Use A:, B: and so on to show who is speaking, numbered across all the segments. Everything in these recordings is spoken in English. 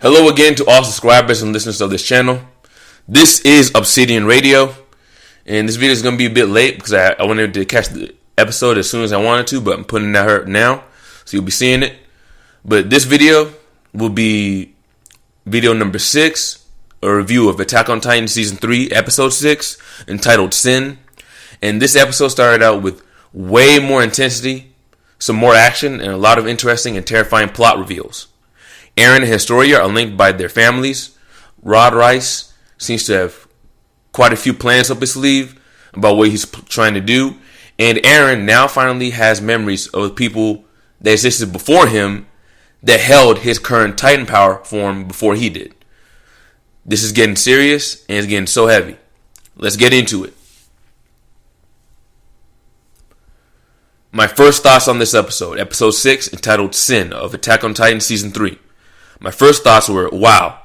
A: Hello again to all subscribers and listeners of this channel. This is Obsidian Radio, and this video is going to be a bit late because I wanted to catch the episode as soon as I wanted to, but I'm putting it out now, so you'll be seeing it. But this video will be video number 6, a review of Attack on Titan Season 3, Episode 6, entitled Sin. And this episode started out with way more intensity, some more action, and a lot of interesting and terrifying plot reveals. Eren and Historia are linked by their families. Reiss seems to have quite a few plans up his sleeve about what he's trying to do. And Eren now finally has memories of the people that existed before him that held his current Titan power form before he did. This is getting serious and it's getting so heavy. Let's get into it. My first thoughts on this episode, Episode 6, entitled Sin of Attack on Titan Season 3. My first thoughts were, wow,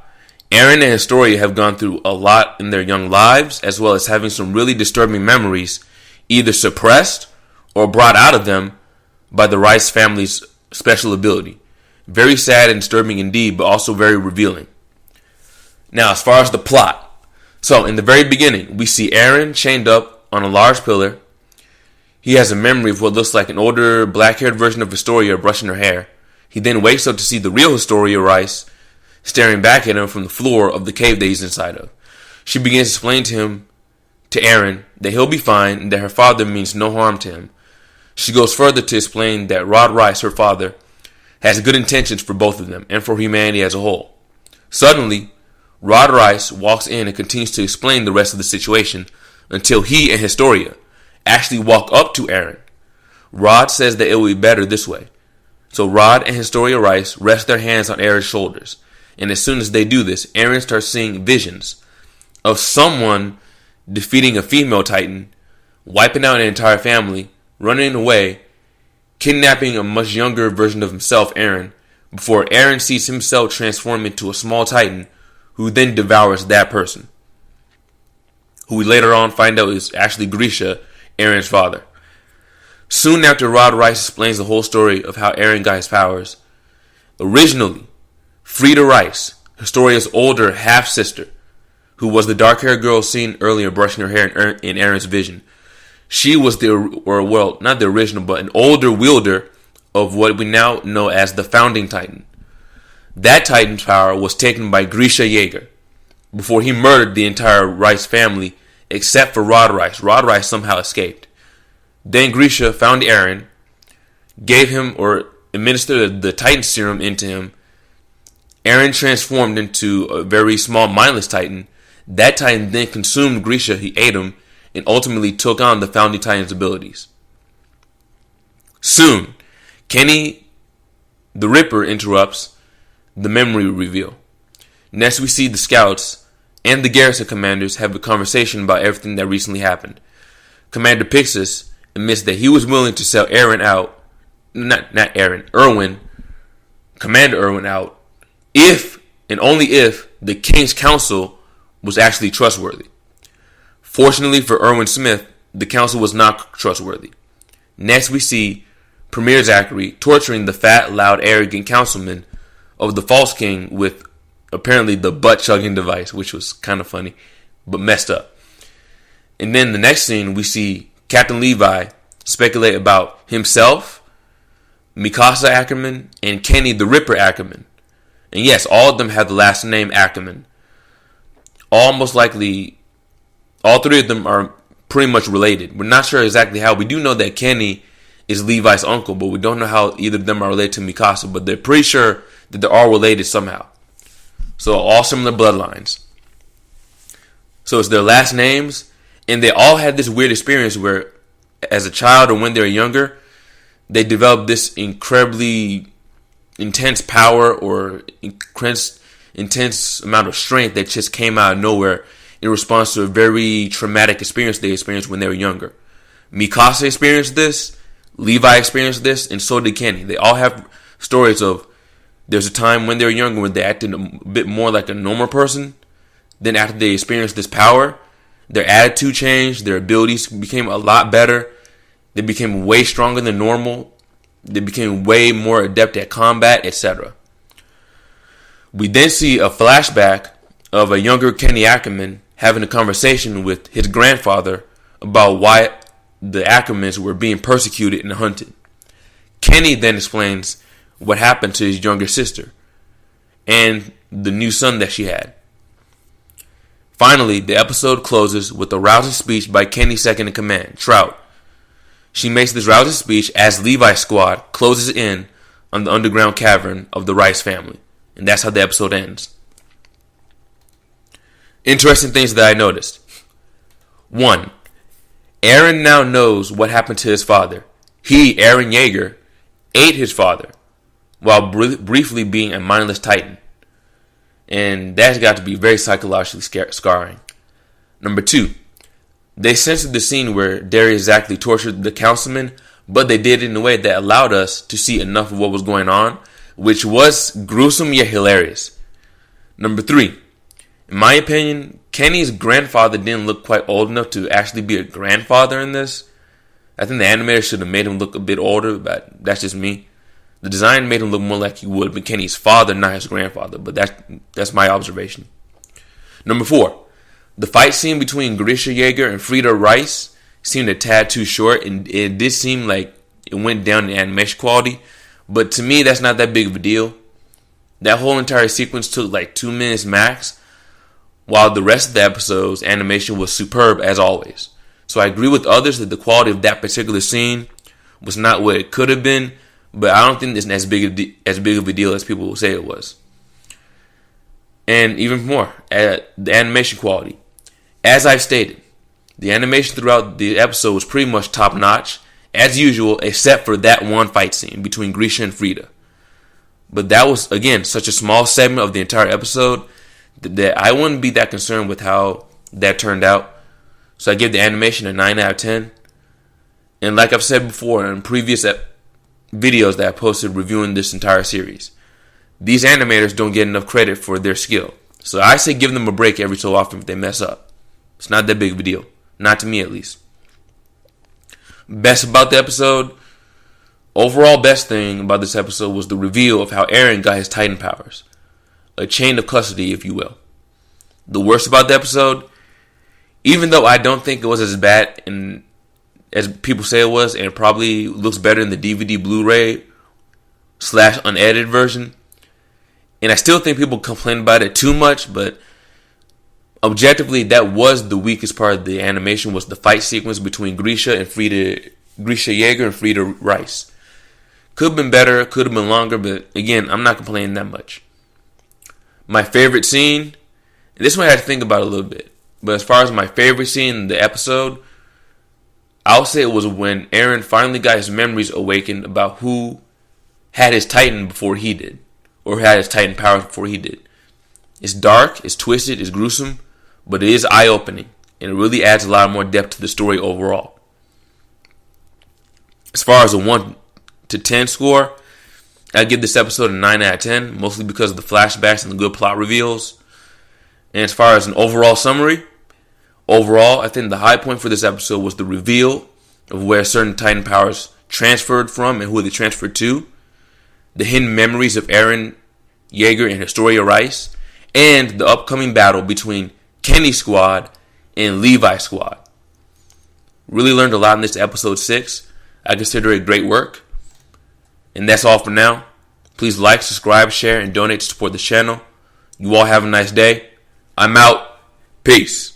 A: Eren and Historia have gone through a lot in their young lives, as well as having some really disturbing memories, either suppressed or brought out of them by the Reiss family's special ability. Very sad and disturbing indeed, but also very revealing. Now, as far as the plot. So, in the very beginning, we see Eren chained up on a large pillar. He has a memory of what looks like an older, black-haired version of Historia brushing her hair. He then wakes up to see the real Historia Reiss staring back at him from the floor of the cave that he's inside of. She begins to explain to Eren, that he'll be fine and that her father means no harm to him. She goes further to explain that Reiss, her father, has good intentions for both of them and for humanity as a whole. Suddenly, Reiss walks in and continues to explain the rest of the situation until he and Historia actually walk up to Eren. Rod says that it will be better this way. So Rod and Historia Reiss rest their hands on Eren's shoulders. And as soon as they do this, Eren starts seeing visions of someone defeating a female Titan, wiping out an entire family, running away, kidnapping a much younger version of himself, Eren, before Eren sees himself transform into a small Titan who then devours that person, who we later on find out is actually Grisha, Eren's father. Soon after Reiss explains the whole story of how Eren got his powers, originally, Frieda Reiss, Historia's older half-sister, who was the dark-haired girl seen earlier brushing her hair in Eren's vision, she was not the original, but an older wielder of what we now know as the Founding Titan. That Titan's power was taken by Grisha Jaeger before he murdered the entire Reiss family except for Reiss. Reiss somehow escaped. Then Grisha found Eren, gave him or administered the Titan serum into him. Eren transformed into a very small mindless Titan. That Titan then consumed Grisha, he ate him, and ultimately took on the Founding Titan's abilities. Soon, Kenny the Ripper interrupts the memory reveal. Next we see the scouts and the garrison commanders have a conversation about everything that recently happened. Commander Pixis admits that he was willing to sell Eren out, Erwin, Commander Erwin out, if and only if the King's Council was actually trustworthy. Fortunately for Erwin Smith, the council was not trustworthy. Next we see Premier Zachary torturing the fat, loud, arrogant councilman of the False King with apparently the butt-chugging device, which was kind of funny, but messed up. And then the next scene, we see Captain Levi speculate about himself, Mikasa Ackerman, and Kenny the Ripper Ackerman. And yes, all of them have the last name Ackerman. Most likely, all three of them are pretty much related. We're not sure exactly how. We do know that Kenny is Levi's uncle, but we don't know how either of them are related to Mikasa. But they're pretty sure that they're all related somehow. So all similar bloodlines. So it's their last names, and they all had this weird experience where, as a child or when they were younger, they developed this incredibly intense power or intense amount of strength that just came out of nowhere in response to a very traumatic experience they experienced when they were younger. Mikasa experienced this, Levi experienced this, and so did Kenny. They all have stories of there's a time when they were younger when they acted a bit more like a normal person. Then after they experienced this power, their attitude changed, their abilities became a lot better. They became way stronger than normal. They became way more adept at combat, etc. We then see a flashback of a younger Kenny Ackerman having a conversation with his grandfather about why the Ackermans were being persecuted and hunted. Kenny then explains what happened to his younger sister and the new son that she had. Finally, the episode closes with a rousing speech by Kenny's second in command, Trout. She makes this rousing speech as Levi's squad closes in on the underground cavern of the Reiss family. And that's how the episode ends. Interesting things that I noticed. 1. Eren now knows what happened to his father. He, Eren Yeager, ate his father while briefly being a mindless titan. And that's got to be very psychologically scarring. Number 2. They censored the scene where Darius exactly tortured the councilman, but they did it in a way that allowed us to see enough of what was going on, which was gruesome yet hilarious. Number 3. In my opinion, Kenny's grandfather didn't look quite old enough to actually be a grandfather in this. I think the animator should have made him look a bit older, but that's just me. The design made him look more like he would have been Kenny's father, not his grandfather, but that's my observation. Number 4. The fight scene between Grisha Yeager and Frida Reiss seemed a tad too short, and it did seem like it went down in animation quality, but to me that's not that big of a deal. That whole entire sequence took like 2 minutes max, while the rest of the episode's animation was superb as always. So I agree with others that the quality of that particular scene was not what it could have been, but I don't think it's as big of a deal as people will say it was. And even more, the animation quality. As I've stated, the animation throughout the episode was pretty much top notch, as usual, except for that one fight scene between Grisha and Frida. But that was, again, such a small segment of the entire episode that I wouldn't be that concerned with how that turned out. So I give the animation a 9 out of 10. And like I've said before in previous videos that I posted reviewing this entire series, these animators don't get enough credit for their skill. So I say give them a break every so often if they mess up. It's not that big of a deal. Not to me, at least. Best about the episode? Overall best thing about this episode was the reveal of how Eren got his Titan powers. A chain of custody, if you will. The worst about the episode? Even though I don't think it was as bad as people say it was, and it probably looks better in the DVD Blu-ray / unedited version, and I still think people complain about it too much, but objectively, that was the weakest part of the animation, was the fight sequence between Grisha Yeager and Frida Reiss. Could have been better, could have been longer, but again, I'm not complaining that much. My favorite scene, and this one I had to think about a little bit, but as far as my favorite scene in the episode, I'll say it was when Eren finally got his memories awakened about who had his Titan before he did, or had his Titan powers before he did. It's dark, it's twisted, it's gruesome, but it is eye-opening, and it really adds a lot more depth to the story overall. As far as a 1 to 10 score, I'd give this episode a 9 out of 10, mostly because of the flashbacks and the good plot reveals. And as far as an overall summary, I think the high point for this episode was the reveal of where certain Titan powers transferred from and who they transferred to, the hidden memories of Eren Yeager and Historia Reiss, and the upcoming battle between Kenny's squad and Levi's squad. Really learned a lot in this episode 6. I consider it great work. And that's all for now. Please like, subscribe, share, and donate to support the channel. You all have a nice day. I'm out. Peace.